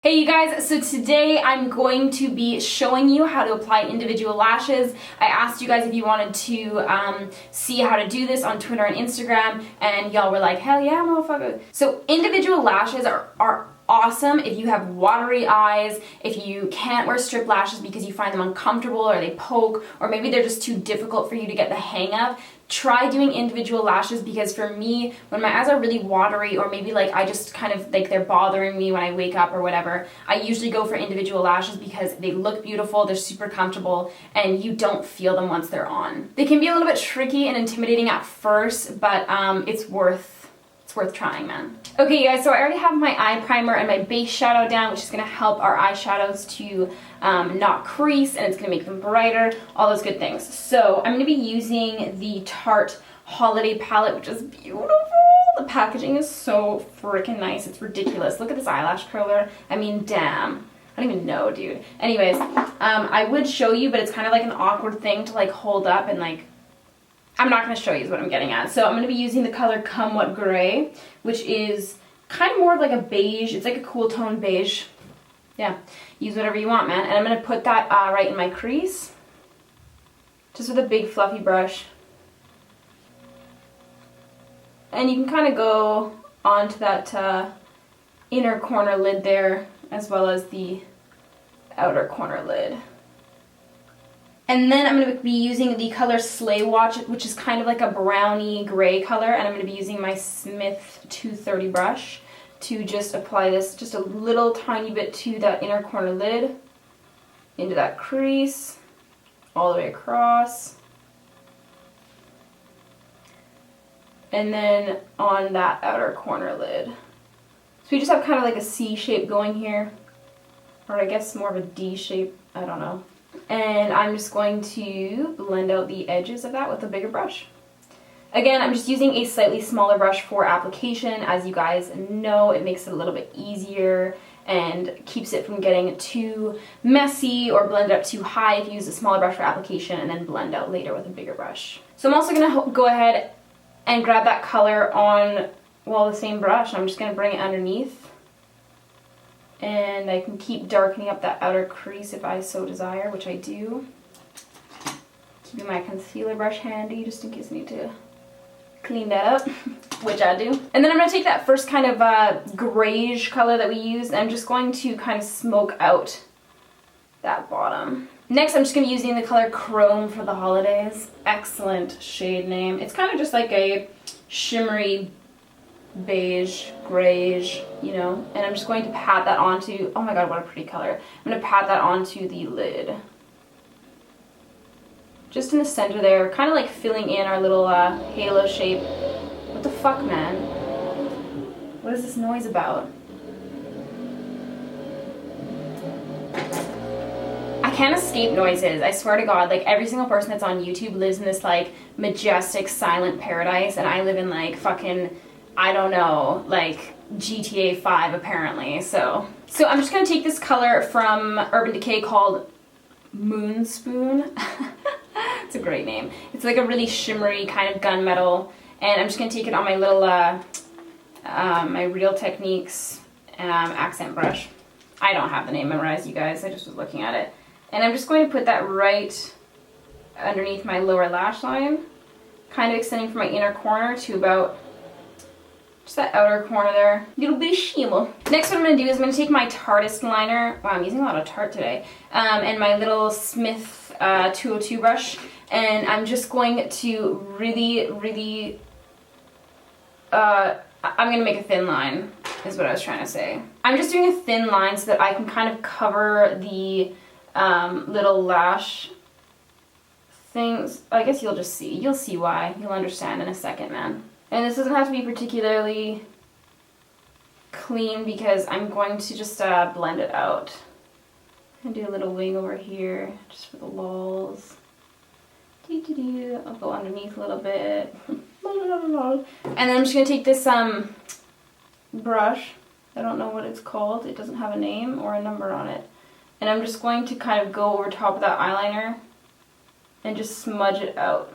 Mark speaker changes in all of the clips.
Speaker 1: Hey you guys, so today I'm going to be showing you how to apply individual lashes. I asked you guys if you wanted to see how to do this on Twitter and Instagram, and y'all were like, hell yeah, motherfucker. So individual lashes are awesome if you have watery eyes, if you can't wear strip lashes because you find them uncomfortable or they poke, or maybe they're just too difficult for you to get the hang of. Try doing individual lashes, because for me, when my eyes are really watery, or maybe like I just kind of like they're bothering me when I wake up or whatever, I usually go for individual lashes because they look beautiful, they're super comfortable, and you don't feel them once they're on. They can be a little bit tricky and intimidating at first, but it's worth trying, man. Okay, you guys, so I already have my eye primer and my base shadow down, which is going to help our eyeshadows to not crease, and it's going to make them brighter, all those good things. So I'm going to be using the Tarte Holiday Palette, which is beautiful. The packaging is so freaking nice. It's ridiculous. Look at this eyelash curler. I mean, damn. I don't even know, dude. Anyways, I would show you, but it's kind of like an awkward thing to like hold up, and like I'm not going to show you is what I'm getting at. So I'm going to be using the color Come What Gray, which is kind of more of like a beige. It's like a cool tone beige. Yeah, use whatever you want, man. And I'm going to put that right in my crease, just with a big fluffy brush. And you can kind of go onto that inner corner lid there, as well as the outer corner lid. And then I'm going to be using the color Slay Watch, which is kind of like a browny gray color, and I'm going to be using my Smith 230 brush to just apply this just a little tiny bit to that inner corner lid, into that crease, all the way across, and then on that outer corner lid. So we just have kind of like a C shape going here, or I guess more of a D shape, I don't know. And I'm just going to blend out the edges of that with a bigger brush. Again, I'm just using a slightly smaller brush for application. As you guys know, it makes it a little bit easier and keeps it from getting too messy or blend up too high if you use a smaller brush for application and then blend out later with a bigger brush. So I'm also going to go ahead and grab that color on, well, the same brush, and I'm just going to bring it underneath. And I can keep darkening up that outer crease if I so desire, which I do. Keeping my concealer brush handy just in case I need to clean that up, which I do. And then I'm going to take that first kind of grayish color that we used, and I'm just going to kind of smoke out that bottom. Next, I'm just going to be using the color Chrome for the holidays. Excellent shade name. It's kind of just like a shimmery beige, grayish, you know, and I'm just going to pat that onto, oh my god, what a pretty color. I'm going to pat that onto the lid. Just in the center there, kind of like filling in our little halo shape. What the fuck, man? What is this noise about? I can't escape noises, I swear to god. Like, every single person that's on YouTube lives in this like majestic silent paradise, and I live in like fucking, I don't know, like GTA 5 apparently. So I'm just going to take this color from Urban Decay called Moon Spoon. It's a great name. It's like a really shimmery kind of gunmetal, and I'm just going to take it on my little, my Real Techniques accent brush. I don't have the name memorized, you guys, I just was looking at it. And I'm just going to put that right underneath my lower lash line, kind of extending from my inner corner to about just that outer corner there. Little bit of shimmer. Next, what I'm going to do is I'm going to take my Tarteist liner. Wow, I'm using a lot of Tarte today. And my little Smith 202 brush. And I'm just going to really, I'm going to make a thin line, is what I was trying to say. I'm just doing a thin line so that I can kind of cover the little lash things. I guess you'll just see. You'll see why. You'll understand in a second, man. And this doesn't have to be particularly clean because I'm going to just blend it out. And do a little wing over here just for the lulz. I'll go underneath a little bit. And then I'm just going to take this brush. I don't know what it's called. It doesn't have a name or a number on it. And I'm just going to kind of go over top of that eyeliner and just smudge it out.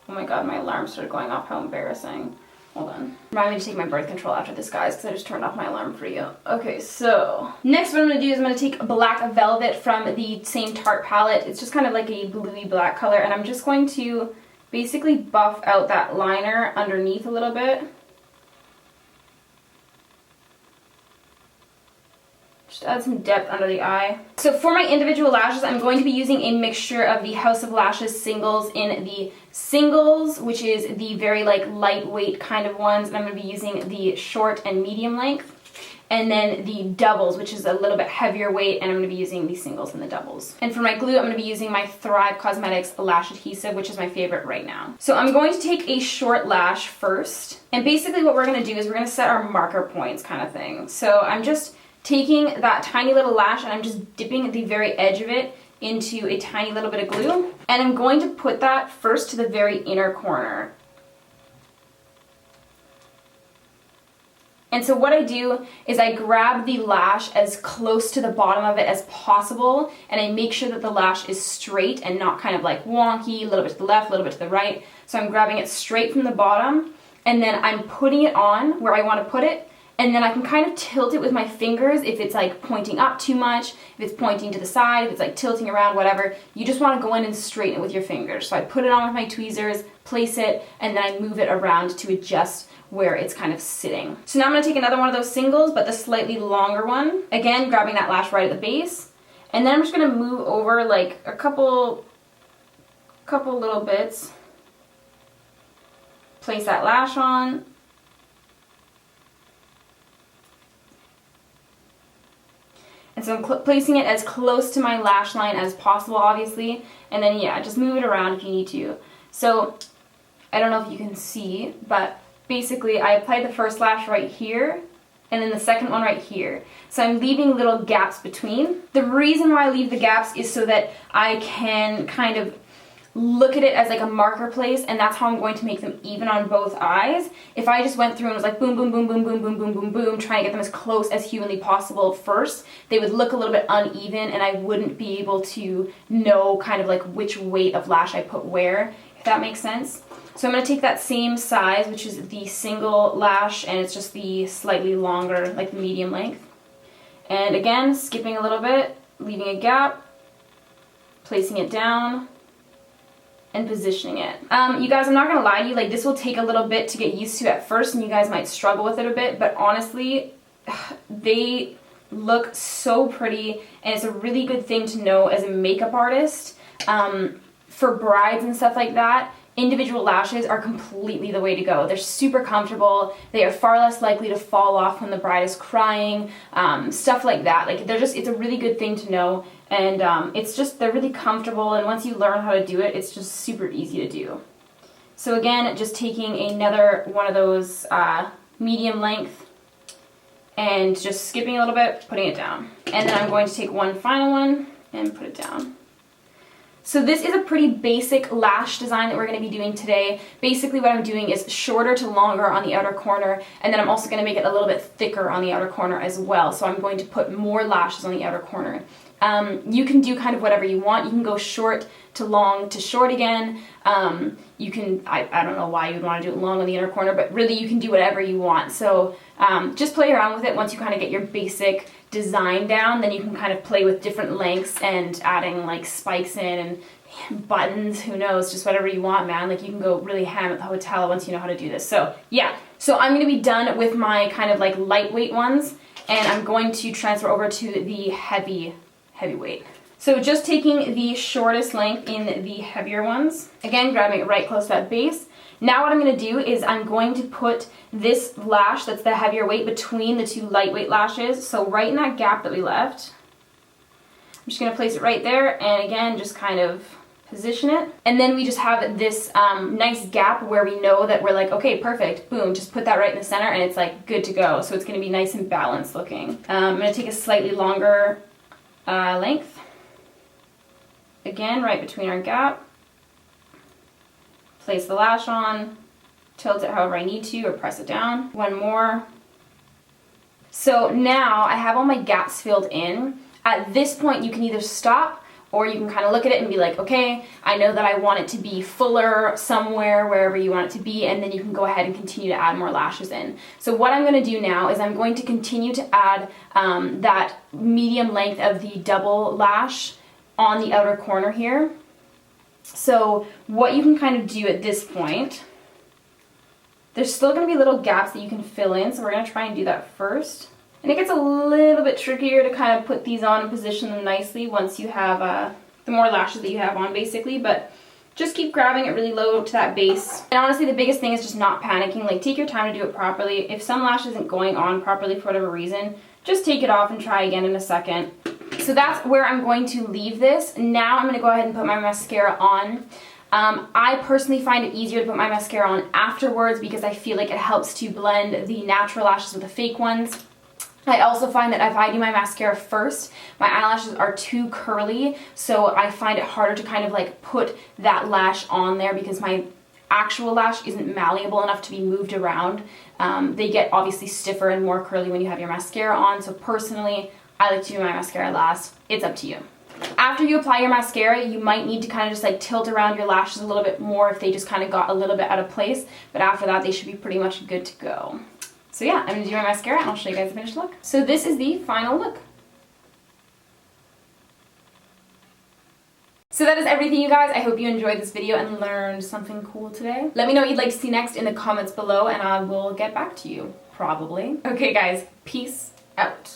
Speaker 1: Oh my god, my alarm started going off. How embarrassing. Hold on. Remind me to take my birth control after this, guys, because I just turned off my alarm for you. Okay, so next what I'm going to do is I'm going to take Black Velvet from the same Tarte palette. It's just kind of like a bluey black color, and I'm just going to basically buff out that liner underneath a little bit. Just add some depth under the eye. So for my individual lashes, I'm going to be using a mixture of the House of Lashes singles in the singles, which is the very like lightweight kind of ones, and I'm going to be using the short and medium length. And then the doubles, which is a little bit heavier weight, and I'm going to be using the singles and the doubles. And for my glue, I'm going to be using my Thrive Cosmetics Lash Adhesive, which is my favorite right now. So I'm going to take a short lash first, and basically what we're going to do is we're going to set our marker points kind of thing. So I'm just taking that tiny little lash and I'm just dipping the very edge of it into a tiny little bit of glue, and I'm going to put that first to the very inner corner. And so what I do is I grab the lash as close to the bottom of it as possible, and I make sure that the lash is straight and not kind of like wonky, a little bit to the left, a little bit to the right. So I'm grabbing it straight from the bottom, and then I'm putting it on where I want to put it, and then I can kind of tilt it with my fingers if it's like pointing up too much, if it's pointing to the side, if it's like tilting around, whatever. You just want to go in and straighten it with your fingers. So I put it on with my tweezers, place it, and then I move it around to adjust where it's kind of sitting. So now I'm going to take another one of those singles, but the slightly longer one. Again, grabbing that lash right at the base. And then I'm just going to move over like a couple little bits. Place that lash on. And so I'm placing it as close to my lash line as possible, obviously. And then, yeah, just move it around if you need to. So, I don't know if you can see, but basically I applied the first lash right here, and then the second one right here. So I'm leaving little gaps between. The reason why I leave the gaps is so that I can kind of look at it as like a marker place, and that's how I'm going to make them even on both eyes. If I just went through and was like boom, boom, boom, boom, boom, boom, boom, boom, boom, trying to get them as close as humanly possible first, they would look a little bit uneven, and I wouldn't be able to know kind of like which weight of lash I put where, if that makes sense. So I'm going to take that same size, which is the single lash, and it's just the slightly longer, like the medium length. And again, skipping a little bit, leaving a gap, placing it down, and positioning it. You guys, I'm not gonna lie to you, like this will take a little bit to get used to at first, and you guys might struggle with it a bit, but honestly, they look so pretty, and it's a really good thing to know as a makeup artist. For brides and stuff like that, individual lashes are completely the way to go. They're super comfortable, they are far less likely to fall off when the bride is crying, stuff like that. Like it's a really good thing to know, and they're really comfortable, and once you learn how to do it, it's just super easy to do. So again, just taking another one of those medium length and just skipping a little bit, putting it down. And then I'm going to take one final one and put it down. So this is a pretty basic lash design that we're going to be doing today. Basically what I'm doing is shorter to longer on the outer corner, and then I'm also going to make it a little bit thicker on the outer corner as well. So I'm going to put more lashes on the outer corner. You can do kind of whatever you want. You can go short to long to short again. You can, I don't know why you would want to do it long on the inner corner, but really you can do whatever you want. So just play around with it. Once you kind of get your basic design down, then you can kind of play with different lengths and adding like spikes in and buttons, who knows, just whatever you want, man. Like you can go really ham at the hotel once you know how to do this. So yeah, so I'm going to be done with my kind of like lightweight ones, and I'm going to transfer over to the heavyweight. So just taking the shortest length in the heavier ones, again grabbing it right close to that base. Now what I'm going to do is I'm going to put this lash that's the heavier weight between the two lightweight lashes. So right in that gap that we left, I'm just going to place it right there, and again just kind of position it. And then we just have this nice gap where we know that we're like, okay, perfect, boom, just put that right in the center, and it's like good to go. So it's going to be nice and balanced looking. I'm going to take a slightly longer length, again right between our gap, place the lash on, tilt it however I need to, or press it down. One more. So now I have all my gaps filled in. At this point you can either stop or you can kind of look at it and be like, okay, I know that I want it to be fuller somewhere, wherever you want it to be, and then you can go ahead and continue to add more lashes in. So what I'm going to do now is I'm going to continue to add that medium length of the double lash on the outer corner here. So what you can kind of do at this point, there's still going to be little gaps that you can fill in, so we're going to try and do that first. And it gets a little bit trickier to kind of put these on and position them nicely once you have the more lashes that you have on, basically, but just keep grabbing it really low to that base. And honestly, the biggest thing is just not panicking. Like, take your time to do it properly. If some lash isn't going on properly for whatever reason, just take it off and try again in a second. So that's where I'm going to leave this. Now I'm going to go ahead and put my mascara on. I personally find it easier to put my mascara on afterwards because I feel like it helps to blend the natural lashes with the fake ones. I also find that if I do my mascara first, my eyelashes are too curly, so I find it harder to kind of like put that lash on there because my actual lash isn't malleable enough to be moved around. They get obviously stiffer and more curly when you have your mascara on, so personally, I like to do my mascara last. It's up to you. After you apply your mascara, you might need to kind of just like tilt around your lashes a little bit more if they just kind of got a little bit out of place, but after that, they should be pretty much good to go. So yeah, I'm going to do my mascara and I'll show you guys the finished look. So this is the final look. So that is everything, you guys. I hope you enjoyed this video and learned something cool today. Let me know what you'd like to see next in the comments below and I will get back to you, probably. Okay guys, peace out.